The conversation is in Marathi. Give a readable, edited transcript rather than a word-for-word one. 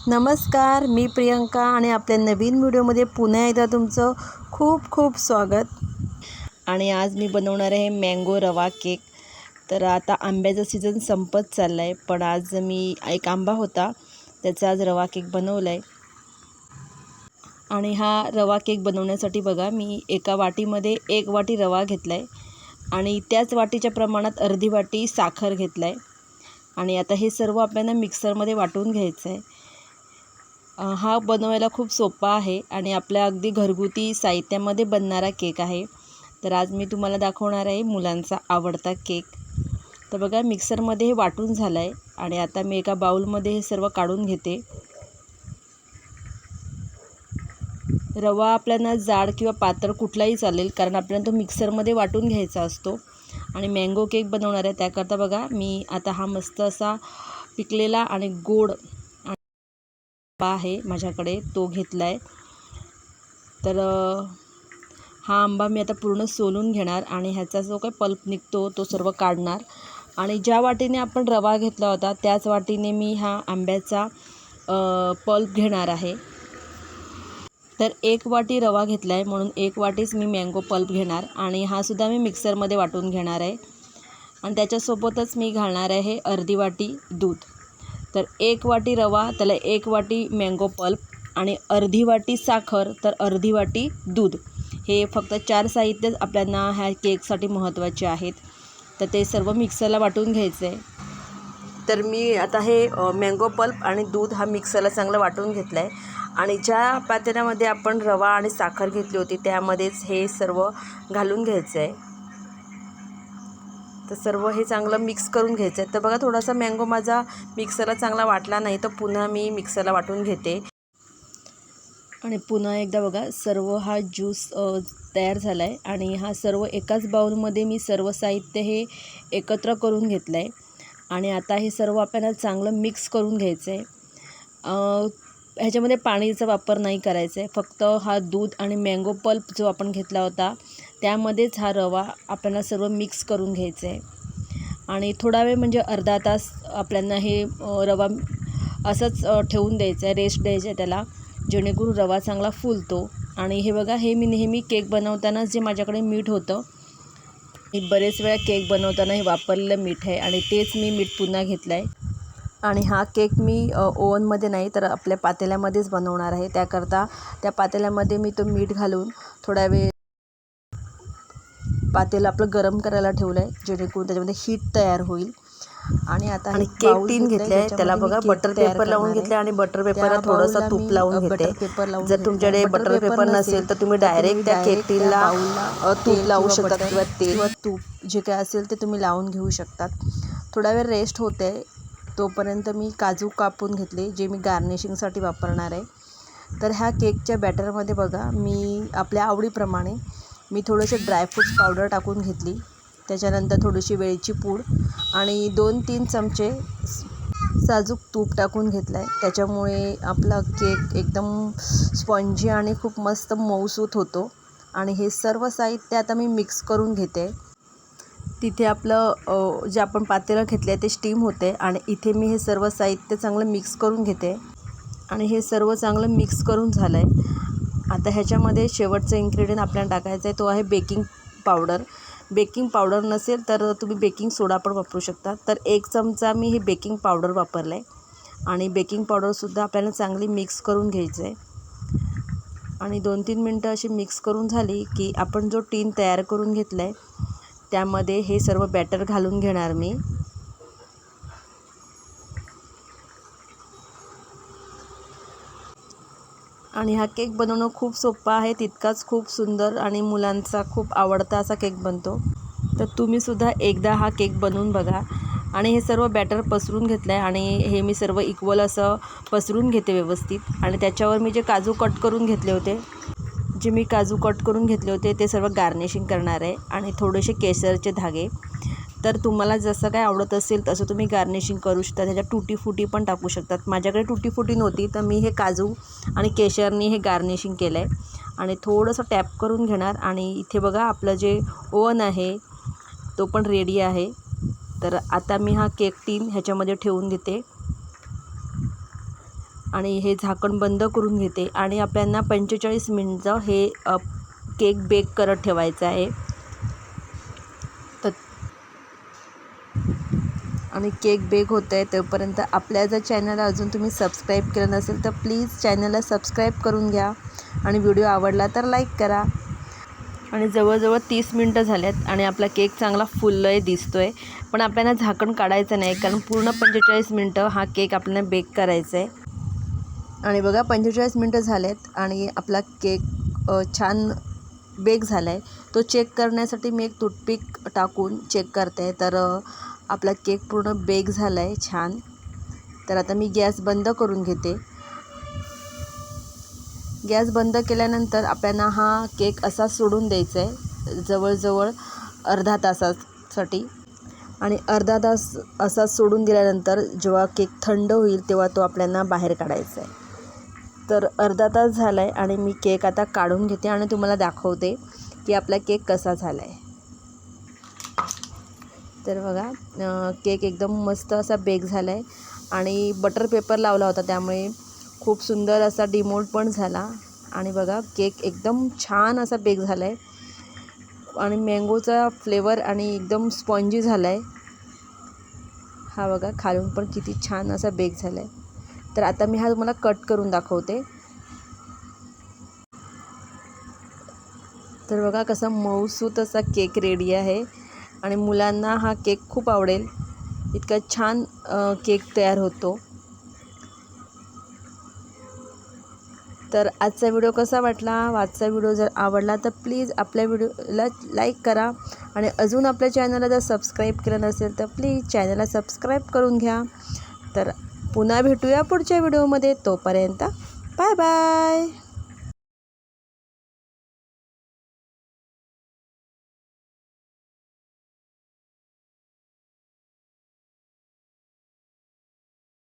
नमस्कार, मी प्रियंका आणि आपल्या नवीन व्हिडिओमध्ये पुन्हा एकदा तुमचं खूप खूप स्वागत. आणि आज मी बनवणार आहे मँगो रवा केक. तर आता आंब्याचा सीझन संपत चालला आहे, पण आज मी एक आंबा होता त्याचा आज रवा केक बनवला आहे. आणि हा रवा केक बनवण्यासाठी बघा, मी एका वाटीमध्ये 1 वाटी रवा घेतला आहे आणि त्याच वाटीच्या प्रमाणात अर्धी वाटी साखर घेतला आहे. आणि आता हे सर्व आपल्याला मिक्सरमध्ये वाटून घ्यायचं आहे. हा बनवायला खूप सोपा आहे आणि आपल्या अगदी घरगुती साहित्यामध्ये बनणारा केक आहे. तर आज मी तुम्हाला दाखवणार आहे मुलांचा आवडता केक. तर बघा, मिक्सरमध्ये हे वाटून झालं आहे आणि आता मी एका बाउलमध्ये हे सर्व काढून घेते. रवा आपल्याला जाड किंवा पातळ कुठलाही चालेल, कारण आपल्याला तो मिक्सरमध्ये वाटून घ्यायचा असतो. आणि मँगो केक बनवणार आहे त्याकरता बघा, मी आता हा मस्त असा पिकलेला आणि गोड आंबा आहे माझ्याकडे, तो घेतला आहे. तर हा आंबा मी आता पूर्ण सोलून घेणार आणि ह्याचा जो काही पल्प निघतो तो सर्व काढणार. आणि ज्या वाटीने आपण रवा घेतला होता त्याच वाटीने मी हा आंब्याचा पल्प घेणार आहे. तर 1 वाटी रवा घेतला आहे म्हणून 1 वाटीच मी मँगो पल्प घेणार आणि हा सुद्धा मी मिक्सरमध्ये वाटून घेणार आहे. आणि त्याच्यासोबतच मी घालणार आहे अर्धी वाटी दूध. तर 1 वाटी रवा, त्याला 1 वाटी मँगो पल्प आणि अर्धी वाटी साखर, तर अर्धी वाटी दूध. हे फक्त 4 साहित्य आपल्याला ह्या केकसाठी महत्त्वाचे आहेत. तर ते सर्व मिक्सरला वाटून घ्यायचं आहे. तर मी आता हे मँगो पल्प आणि दूध हा मिक्सरला चांगलं वाटून घेतलं आहे. आणि ज्या पातेल्यामध्ये आपण रवा आणि साखर घेतली होती त्यामध्येच हे सर्व घालून घ्यायचं आहे. तर सर्व हे चांगलं मिक्स करून घ्यायचं आहे. तर बघा, थोडासा मँगो माझा मिक्सरला चांगला वाटला नाही, तर पुन्हा मी मिक्सरला वाटून घेते. आणि पुन्हा एकदा बघा, सर्व हा ज्यूस तयार झाला आहे आणि हा सर्व एकाच बाउलमध्ये मी सर्व साहित्य हे एकत्र करून घेतलं आहे. आणि आता हे सर्व आपल्याला चांगलं मिक्स करून घ्यायचं आहे. ह्याच्यामध्ये पाणीचा वापर नाही करायचा आहे, फक्त हा दूध आणि मँगो पल्प जो आपण घेतला होता त्यामध्येच हा रवा आपल्याला सर्व मिक्स करून घ्यायचं आहे. आणि थोडा वेळ म्हणजे अर्धा तास आपल्याला हे रवा असंच ठेवून द्यायचं आहे, रेस्ट द्यायचं आहे त्याला, जेणेकरून रवा चांगला फुलतो. आणि हे बघा, हे मी नेहमी केक बनवताना जे माझ्याकडे मीठ होतं, मी बरेच वेळा केक बनवताना हे वापरलेलं मीठ आहे आणि तेच मी मीठ पुन्हा घेतलं आहे. आणि हा केक मी ओव्हनमध्ये नाही तर आपल्या पातेल्यामध्येच बनवणार आहे. त्याकरता त्या पातेल्यामध्ये मी तो मीठ घालून थोडा वेळ पातेलं आपलं गरम करायला ठेवलं आहे, जेणेकरून त्याच्यामध्ये हीट तयार होईल. आणि आता केक टीन घेतले आहे, त्याला बघा बटर पेपर लावून घेतले आणि बटर पेपरला थोडंसं तूप लावून घेते. जर तुमच्याकडे बटर पेपर नसेल तर तुम्ही डायरेक्ट त्या केक टीनला तूप लावू शकता किंवा तेल किंवा तूप जे काय असेल ते तुम्ही लावून घेऊ शकतात. थोडा वेळ रेस्ट होते, तोपर्यंत मी काजू कापून घेतले, जे मी गार्निशिंगसाठी वापरणार आहे. तर ह्या केकच्या बॅटरमध्ये बघा, मी आपल्या आवडीप्रमाणे मी थोडेसे ड्रायफ्रूट्स पावडर टाकून घेतली, त्याच्यानंतर थोडीशी वेलची पूड आणि 2-3 चमचे साजूक तूप टाकून घेतलं आहे. त्याच्यामुळे आपला केक एकदम स्पॉन्जी आणि खूप मस्त मऊसूत होतो. आणि हे सर्व साहित्य आता मी मिक्स करून घेते. तिथे आपलं जे आपण पातेलं घेतले ते स्टीम होते आणि इथे मी हे सर्व साहित्य चांगलं मिक्स करून घेते. आणि हे सर्व चांगलं मिक्स करून झालं आहे. आता ह्याच्यामध्ये शेवटचं इन्ग्रेडियंट आपल्याला टाकायचं आहे, तो आहे बेकिंग पावडर. बेकिंग पावडर नसेल तर तुम्ही बेकिंग सोडा पण वापरू शकता. तर 1 चमचा मी हे बेकिंग पावडर वापरलं आहे. आणि बेकिंग पावडरसुद्धा आपल्याला चांगली मिक्स करून घ्यायचं आहे. आणि 2-3 मिनटं अशी मिक्स करून झाली की आपण जो टीन तयार करून घेतला आहे त्यामध्ये हे सर्व बॅटर घालून घेणार मी. आणि हा केक बनवणं खूप सोपा आहे, तितकाच खूप सुंदर आणि मुलांचा खूप आवडता असा केक बनतो. तर तुम्हीसुद्धा एकदा हा केक बनवून बघा. आणि हे सर्व बॅटर पसरून घेतलं आहे आणि हे मी सर्व इक्वल असं पसरून घेते व्यवस्थित. आणि त्याच्यावर मी जे काजू कट करून घेतले होते ते सर्व गार्निशिंग करणार आहे. आणि थोडेसे केसरचे धागे. तर तुम्हाला जसं काय आवडत असेल तसं तुम्ही गार्निशिंग करू शकता. त्याच्यात टुटी फुटी पण टाकू शकतात. माझ्याकडे टुटी फुटी नव्हती तर मी हे काजू आणि केशरनी हे गार्निशिंग केलं आहे. आणि थोडंसं टॅप करून घेणार. आणि इथे बघा, आपलं जे ओव्हन आहे तो पण रेडी आहे. तर आता मी हा केक टीन ह्याच्यामध्ये ठेवून देते. आणि हे झाकण बंद करून घेते आणि आपल्याला 45 मिनिटं हे केक बेक करत ठेवायचं आहे. तर आणि केक बेक होत आहे तोपर्यंत आपल्या जर चॅनलला अजून तुम्ही सबस्क्राईब केलं नसेल तर प्लीज चॅनलला सबस्क्राईब करून घ्या आणि व्हिडिओ आवडला तर लाईक करा. आणि जवळजवळ 30 मिनटं झाल्यात आणि आपला केक चांगला फुललाय दिसतोय. पण आपल्याला झाकण काढायचं नाही कारण पूर्ण 45 मिनटं हा केक आपल्याला बेक करायचा आहे. आणि बघा 45 मिनटं झालेत आणि आपला केक छान बेक झाला आहे. तो चेक करण्यासाठी मी एक टूथपिक टाकून चेक करते. तर आपला केक पूर्ण बेक झाला आहे छान. तर आता मी गॅस बंद करून घेते. गॅस बंद केल्यानंतर आपल्याला हा केक असा सोडून द्यायचा आहे जवळजवळ अर्धा तासासाठी. आणि अर्धा तास असा सोडून दिल्यानंतर जेव्हा केक थंड होईल तेव्हा तो आपल्याला बाहेर काढायचा आहे. तर अर्धा तास झाला आहे आणि मी केक आता काढून घेते आणि तुम्हाला दाखवते की आपला केक कसा झाला आहे. तर बघा केक एकदम मस्त असा बेक झाला आहे आणि बटर पेपर लावला होता त्यामुळे खूप सुंदर असा डिमोल्ड पण झाला. आणि बघा केक एकदम छान असा बेक झाला आहे आणि मँगोचा फ्लेवर आणि एकदम स्पॉन्जी झाला आहे. हा बघा खालून पण किती छान असा बेक झाला आहे. तर आता मी हा तुम्हाला कट करून दाखवते. तर बघा कसा मऊसूत असा केक रेडी आहे आणि मुलांना हा केक खूप आवडेल इतका छान केक तयार होतो. तर आजचा व्हिडिओ कसा वाटला? आजचा व्हिडिओ जर आवडला तर प्लीज आपल्या व्हिडिओला लाईक करा आणि अजून आपल्या चॅनलला जर सबस्क्राईब केलं नसेल तर प्लीज चॅनलला सबस्क्राईब करून घ्या. तर पुन्हा भेटूया पुढच्या व्हिडिओमध्ये. तोपर्यंत बाय बाय.